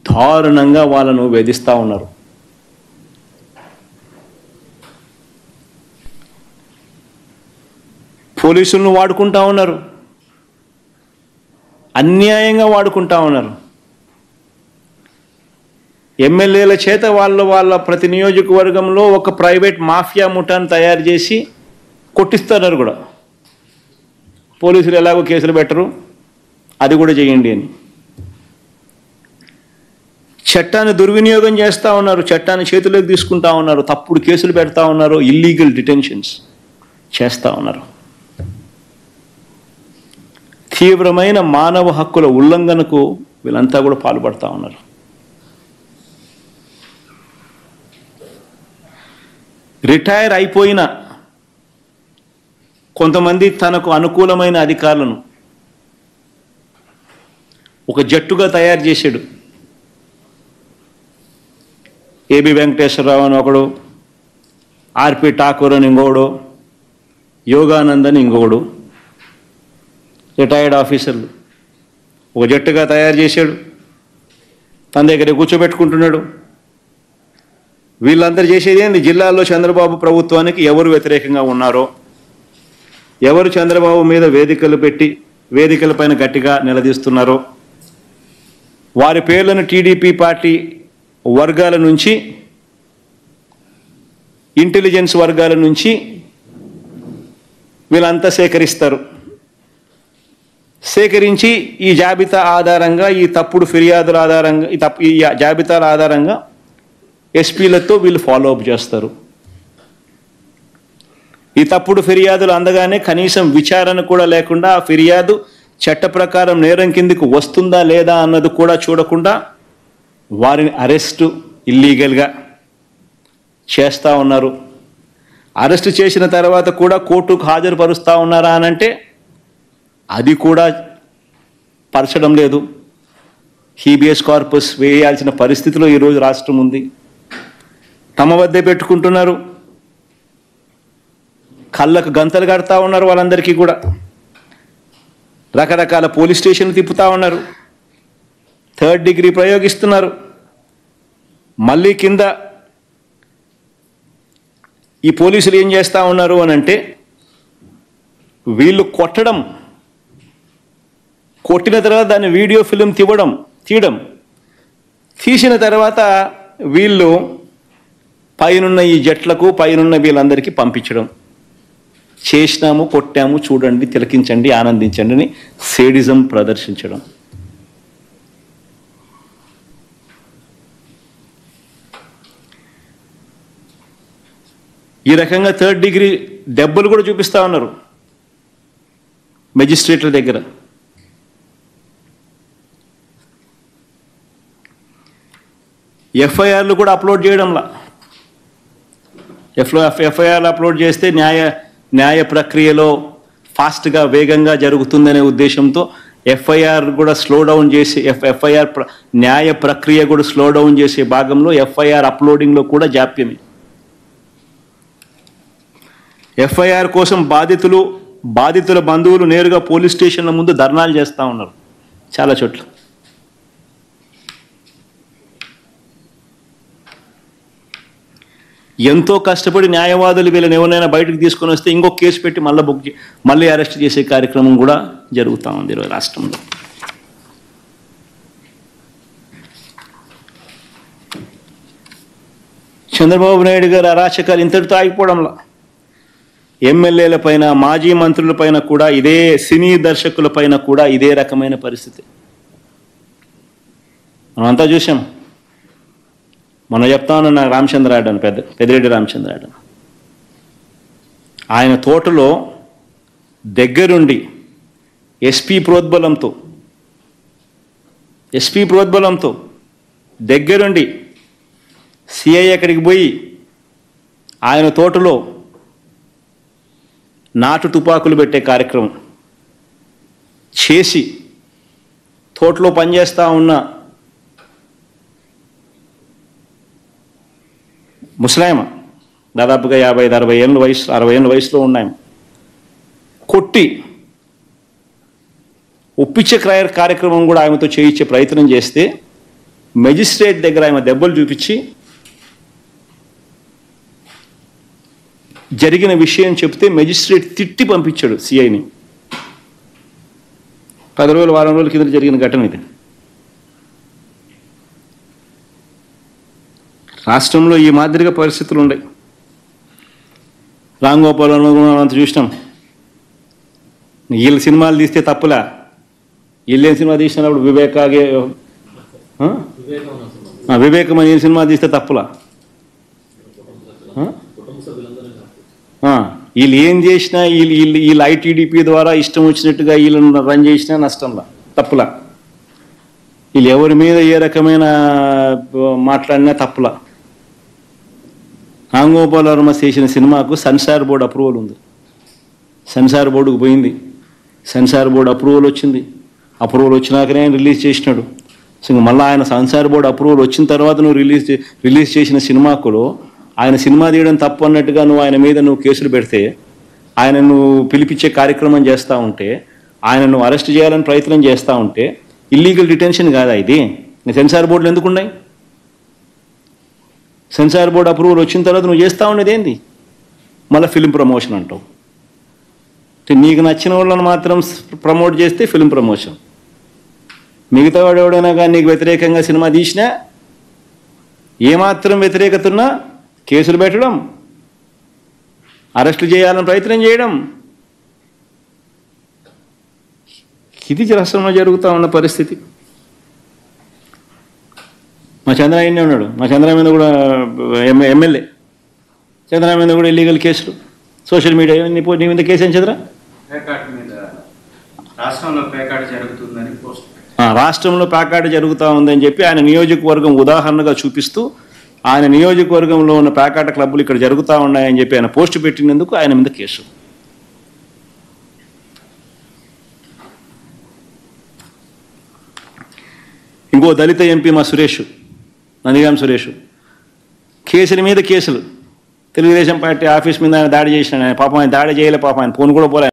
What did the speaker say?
దారుణంగా వాళ్ళను వేధిస్తూ ఉన్నారు. పోలీసులను వాడుకుంటా ఉన్నారు, అన్యాయంగా వాడుకుంటా ఉన్నారు. ఎమ్మెల్యేల చేత వాళ్ళ ప్రతి నియోజకవర్గంలో ఒక ప్రైవేట్ మాఫియా ముఠాను తయారు చేసి కొట్టిస్తున్నారు కూడా. పోలీసులు ఎలాగో కేసులు పెట్టరు, అది కూడా చేయండి అని. చట్టాన్ని దుర్వినియోగం చేస్తూ ఉన్నారు, చట్టాన్ని చేతుల్లోకి తీసుకుంటా ఉన్నారు, తప్పుడు కేసులు పెడతా ఉన్నారు, ఇల్లీగల్ డిటెన్షన్స్ చేస్తూ ఉన్నారు. తీవ్రమైన మానవ హక్కుల ఉల్లంఘనకు వీళ్ళంతా కూడా పాల్పడతా ఉన్నారు. రిటైర్ అయిపోయిన కొంతమంది తనకు అనుకూలమైన అధికారులను ఒక జట్టుగా తయారు చేశాడు. ఏబి వెంకటేశ్వరరావు అని ఒకడు, ఆర్పి ఠాకూర్ అని ఇంకొకడు, యోగానంద్ అని ఇంకొకడు, రిటైర్డ్ ఆఫీసర్లు ఒక జట్టుగా తయారు చేశాడు. తన దగ్గర కూర్చోబెట్టుకుంటున్నాడు. వీళ్ళందరూ చేసేది ఏంది? జిల్లాల్లో చంద్రబాబు ప్రభుత్వానికి ఎవరు వ్యతిరేకంగా ఉన్నారో, ఎవరు చంద్రబాబు మీద వేదికలు పెట్టి వేదికలపైన గట్టిగా నిలదీస్తున్నారో వారి పేర్లను టీడీపీ పార్టీ వర్గాల నుంచి, ఇంటెలిజెన్స్ వర్గాల నుంచి వీళ్ళంతా సేకరిస్తారు. సేకరించి ఈ జాబితా ఆధారంగా, ఈ తప్పుడు ఫిర్యాదుల ఆధారంగా, ఈ జాబితాల ఆధారంగా ఎస్పీలతో వీళ్ళు ఫాలో అప్ చేస్తారు. ఈ తప్పుడు ఫిర్యాదులు అందగానే కనీసం విచారణ కూడా లేకుండా ఆ ఫిర్యాదు చట్ట ప్రకారం నేరం కిందికి వస్తుందా లేదా అన్నది కూడా చూడకుండా వారిని అరెస్టు ఇల్లీగల్గా చేస్తూ ఉన్నారు. అరెస్టు చేసిన తర్వాత కూడా కోర్టుకు హాజరుపరుస్తూ ఉన్నారా అనంటే అది కూడా పరచడం లేదు. హీబియస్ కార్పస్ వేయాల్సిన పరిస్థితిలో ఈరోజు రాష్ట్రం ఉంది. తమ వద్దే పెట్టుకుంటున్నారు, కళ్ళకు గంతలు కడతా ఉన్నారు. వాళ్ళందరికీ కూడా రకరకాల పోలీస్ స్టేషన్లు తిప్పుతూ ఉన్నారు, 3rd డిగ్రీ ప్రయోగిస్తున్నారు. మళ్ళీ కింద ఈ పోలీసులు ఏం చేస్తూ ఉన్నారు అని అంటే, వీళ్ళు కొట్టిన తర్వాత దాన్ని వీడియో ఫిలిం తీయడం, తీసిన తర్వాత వీళ్ళు పైనున్న ఈ జట్లకు, పైనున్న వీళ్ళందరికీ పంపించడం. చేసినాము, కొట్టాము, చూడండి, తిలకించండి, ఆనందించండి అని సేడిజం ప్రదర్శించడం. ఈ రకంగా 3rd డిగ్రీ దెబ్బలు కూడా చూపిస్తూ ఉన్నారు మెజిస్ట్రేట్ల దగ్గర. ఎఫ్ఐఆర్లు కూడా అప్లోడ్ చేయడంలా. ఎఫ్ఐఆర్లు అప్లోడ్ చేస్తే న్యాయ ప్రక్రియలో ఫాస్ట్గా, వేగంగా జరుగుతుందనే ఉద్దేశంతో ఎఫ్ఐఆర్ కూడా స్లో డౌన్ చేసి, న్యాయ ప్రక్రియ కూడా స్లో డౌన్ చేసే భాగంలో ఎఫ్ఐఆర్ అప్లోడింగ్లో కూడా జాప్యమే. ఎఫ్ఐఆర్ కోసం బాధితుల బంధువులు నేరుగా పోలీస్ స్టేషన్ల ముందు ధర్నాలు చేస్తూ ఉన్నారు చాలా చోట్ల. ఎంతో కష్టపడి న్యాయవాదులు వీళ్ళని ఎవరైనా బయటకు తీసుకొని వస్తే ఇంకొక కేసు పెట్టి మళ్ళీ అరెస్ట్ చేసే కార్యక్రమం కూడా జరుగుతూ ఉంది ఈరోజు రాష్ట్రంలో. చంద్రబాబు నాయుడు గారు అరాచకాలు ఇంతటితో ఆగిపోవడంలో ఎమ్మెల్యేల పైన, మాజీ మంత్రుల పైన కూడా ఇదే, సినీ దర్శకుల పైన కూడా ఇదే రకమైన పరిస్థితి మనమంతా చూసాం. మొన్న చెప్తా ఉన్నా, నాకు రామచంద్రారెడ్డి అని, పెద్దిరెడ్డి రామచంద్రారెడ్డి, ఆయన తోటలో దగ్గరుండి ఎస్పీ ప్రోద్బలంతో దగ్గరుండి సిఐ అక్కడికి పోయి ఆయన తోటలో నాటు తుపాకులు పెట్టే కార్యక్రమం చేసి, తోటలో పనిచేస్తూ ఉన్న ముసలాయమ, దాదాపుగా 55-60 ఏళ్ళ వయసు, 60 ఏళ్ళ వయసులో ఉన్నాయమ, కొట్టి ఒప్పించే కార్యక్రమం కూడా ఆమెతో చేయించే ప్రయత్నం చేస్తే మెజిస్ట్రేట్ దగ్గర ఆయన దెబ్బలు చూపించి జరిగిన విషయం చెప్తే మెజిస్ట్రేట్ తిట్టి పంపించాడు సిఐని. 10 రోజులు వారం రోజుల కింద జరిగిన ఘటన ఇది. రాష్ట్రంలో ఈ మాదిరిగా పరిస్థితులు ఉన్నాయి. రామ్ గోపాల్ అంత చూసినాం. వీళ్ళ సినిమాలు తీస్తే తప్పులా? వీళ్ళేం సినిమా తీసినప్పుడు వివేకం అని సినిమా తీస్తే తప్పులా? వీళ్ళు ఏం చేసినా వీళ్ళు ఐటీడీపీ ద్వారా ఇష్టం వచ్చినట్టుగా వీళ్ళని రన్ చేసినా నష్టంలా, తప్పులా? వీళ్ళు ఎవరి మీద ఏ రకమైన మాట్లాడినా తప్పులా? రామ్ గోపాల్ వర్మ చేసిన సినిమాకు సెన్సార్ బోర్డు అప్రూవల్ ఉంది. సెన్సార్ బోర్డుకు పోయింది, సెన్సార్ బోర్డు అప్రూవల్ వచ్చింది. అప్రూవల్ వచ్చినాకనే రిలీజ్ చేసినాడు. సో మళ్ళీ ఆయన సెన్సార్ బోర్డు అప్రూవల్ వచ్చిన తర్వాత నువ్వు రిలీజ్ చేసిన సినిమాకులో ఆయన సినిమా తీయడం తప్పు అన్నట్టుగా నువ్వు ఆయన మీద కేసులు పెడితే, ఆయన నువ్వు పిలిపించే కార్యక్రమం చేస్తూ ఉంటే, ఆయన నువ్వు అరెస్ట్ చేయాలని ప్రయత్నం చేస్తూ ఉంటే ఇల్లీగల్ డిటెన్షన్ కాదా ఇది? సెన్సార్ బోర్డులు ఎందుకు ఉన్నాయి? సెన్సార్ బోర్డు అప్రూవల్ వచ్చిన తర్వాత నువ్వు చేస్తూ ఉండేది ఏంది? మళ్ళీ ఫిలిం ప్రమోషన్ అంటావు. నీకు నచ్చిన వాళ్ళని మాత్రం ప్రమోట్ చేస్తే ఫిలిం ప్రమోషన్, మిగతా వాడు ఎవడైనా కానీ నీకు వ్యతిరేకంగా సినిమా తీసినా ఏమాత్రం వ్యతిరేకత ఉన్నా కేసులు పెట్టడం, అరెస్టులు చేయాలని ప్రయత్నం చేయడం, ఇది రాష్ట్రంలో జరుగుతూ ఉన్న పరిస్థితి. మా చంద్రయ్యనే ఉన్నాడు, మా చంద్రయ్య మీద కూడా ఎమ్మెల్యే చంద్రయ్య మీద కూడా ఇల్లీగల్ కేసులు, సోషల్ మీడియా. నీ మీద కేసు ఏం చంద్ర? రాష్ట్రంలో ప్యాకాట్ జరుగుతూ ఉందని చెప్పి ఆయన నియోజకవర్గం ఉదాహరణగా చూపిస్తూ, ఆయన నియోజకవర్గంలో ఉన్న ప్యాకాట క్లబ్బులు ఇక్కడ జరుగుతూ ఉన్నాయని చెప్పి ఆయన పోస్టు పెట్టినందుకు ఆయన మీద కేసు. ఇంకో దళిత ఎంపీ మా సురేష్, నందిగాం సురేష్, కేసుల మీద కేసులు. తెలుగుదేశం పార్టీ ఆఫీస్ మీద ఆయన దాడి చేసినాడు. ఆయన పాపం ఆయన దాడి చేయలే, పాపం ఆయన ఫోన్ కూడా పోలే.